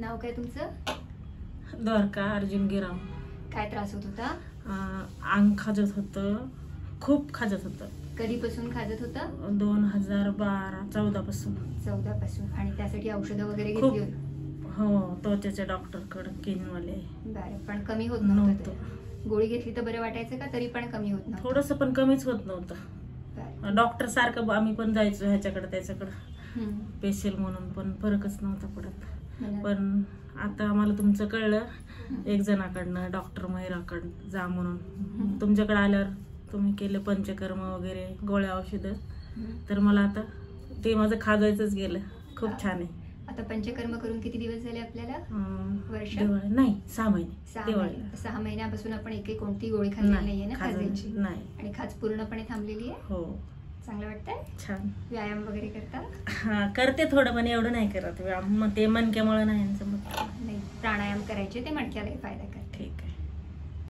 नाव काय तुमचं? द्वारका अर्जुन गिराम. काय त्रास होत होता? अंग खाजत होतं, खूप खाजत होतं. कधीपासून खाजत होतं? 2014 पासून. 14 पासून. आणि त्यासाठी औषधं वगैरे खूप. घेतली होती? हो, त्वचेच्या डॉक्टरकडे किनवाले. बरं, पण कमी होत नव्हतं? गोळी घेतली तर बरं वाटायचं का तरी पण कमी होत नव्हतं? थोडंसं पण कमीच होत नव्हतं. डॉक्टर सारखं आम्ही पण जायचो ह्याच्याकडे त्याच्याकडे, पेशल म्हणून, पण फरकच नव्हता पडत. पण आता आम्हाला तुमचं कळलं एक जणाकडनं, डॉक्टर महिराकडं जा म्हणून. तुमच्याकडे आल्यावर तुम्ही केले पंचकर्म वगैरे, गोळ्या औषधं, तर मला आता ते माझं खाजायचंच गेलं. खूप छान आहे. आता पंचकर्म करून किती दिवस झाले आपल्याला? वर्ष नाही, 6 महिने. 6 महिन्यापासून आपण एक कोणती गोळी खाल्ली नाहीये ना खाजायची? नाही. आणि खाज पूर्णपणे थांबलेली आहे? हो. चांगलं वाटतंय? छान. व्यायाम वगैरे करता? हा, करते थोडं, पण एवढं नाही करत. मग ते मणक्यामुळे नाही. प्राणायाम करायचे, ते मणक्यालाही फायदा करते. ठीक आहे.